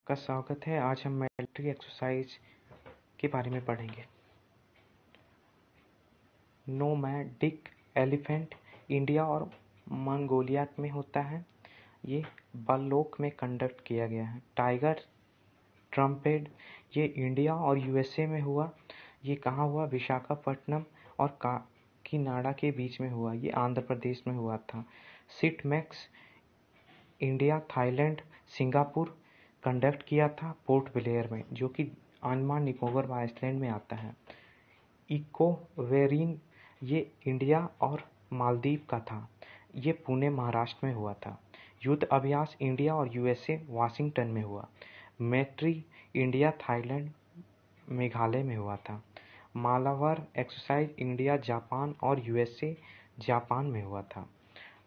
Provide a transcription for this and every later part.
का स्वागत है। आज हम मिलिट्री एक्सरसाइज के बारे में पढ़ेंगे। नोमैडिक एलिफेंट इंडिया और मंगोलिया में होता है। ये बल्लोक में कंडक्ट किया गया है। टाइगर ट्रम्पेट ये इंडिया और यूएसए में हुआ। ये कहाँ हुआ? विशाखापट्टनम और काकीनाडा के बीच में हुआ। ये आंध्र प्रदेश में हुआ था। सिटमैक्स इंडिया, थाईलैंड, सिंगापुर कंडक्ट किया था पोर्ट ब्लेयर में, जो कि अंडमान निकोबार आइलैंड में आता है। इकोवेरिन ये इंडिया और मालदीव का था। ये पुणे महाराष्ट्र में हुआ था। युद्ध अभ्यास इंडिया और यूएसए वाशिंगटन में हुआ। मैत्री इंडिया, थाईलैंड, मेघालय में हुआ था। मालावर एक्सरसाइज इंडिया, जापान और यूएसए जापान में हुआ था।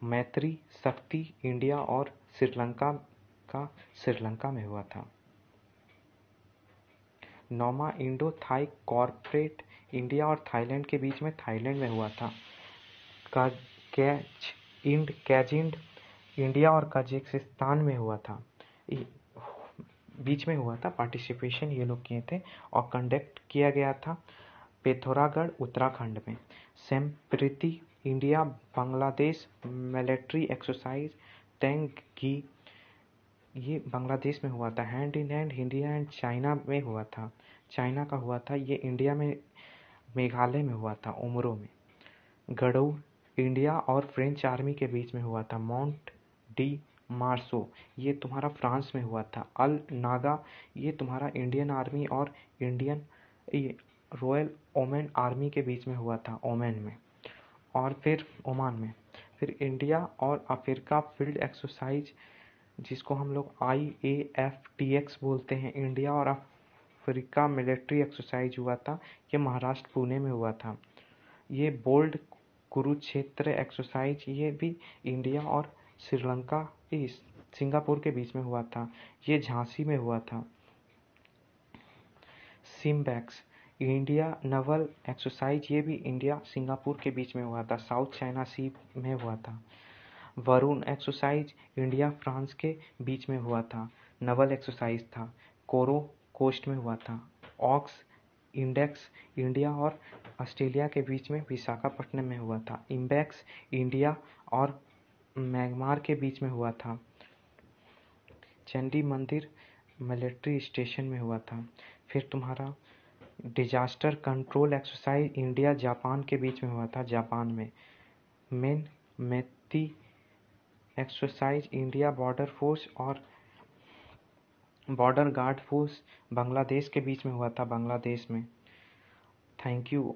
मैत्री शक्ति इंडिया और श्रीलंका का श्रीलंका में हुआ था। नौमा इंडो थाई कॉर्पोरेट इंडिया और थाईलैंड के बीच में थाईलैंड में हुआ था। कैजिंड इंडिया और कजाकिस्तान में हुआ था। बीच में हुआ था। पार्टिसिपेशन ये लोग किए थे और कंडक्ट किया गया था पिथौरागढ़ उत्तराखंड में। सेम्प्रीति इंडिया बांग्लादेश मिलिट्री एक्सरसाइज तेंगी ये बांग्लादेश में हुआ था। Hand in hand India and China में हुआ था। चाइना का हुआ था। ये इंडिया में मेघालय में हुआ था, उमरो में। गड़ऊ इंडिया और फ्रेंच आर्मी के बीच में हुआ था। माउंट डी मार्सो ये तुम्हारा फ्रांस में हुआ था। अल नागा ये तुम्हारा इंडियन आर्मी और इंडियन रॉयल ओमान आर्मी के बीच में हुआ था, ओमान में। और फिर ओमान में। फिर इंडिया और अफ्रीका फील्ड एक्सरसाइज, जिसको हम लोग IAFTX बोलते हैं, इंडिया और अफ्रीका मिलिट्री एक्सरसाइज हुआ था। ये महाराष्ट्र पुणे में हुआ था। ये बोल्ड कुरुक्षेत्र एक्सरसाइज ये भी इंडिया और श्रीलंका सिंगापुर के बीच में हुआ था। ये झांसी में हुआ था। सिम्बैक्स इंडिया नवल एक्सरसाइज ये भी इंडिया सिंगापुर के बीच में हुआ था। साउथ चाइना सी में हुआ था। वरुण एक्सरसाइज इंडिया फ्रांस के बीच में हुआ था, नवल एक्सरसाइज था। कोरो कोस्ट में हुआ था। ऑक्स इंडेक्स इंडिया और ऑस्ट्रेलिया के बीच में विशाखापट्टनम में हुआ था। इम्बैक्स इंडिया और म्यांमार के बीच में हुआ था। चंडी मंदिर मिलिट्री स्टेशन में हुआ था। फिर तुम्हारा disaster control exercise India Japan के बीच में हुआ था, जापान में। मेन मेती एक्सरसाइज इंडिया बॉर्डर फोर्स और बॉर्डर गार्ड फोर्स बांग्लादेश के बीच में हुआ था, बांग्लादेश में। Thank you.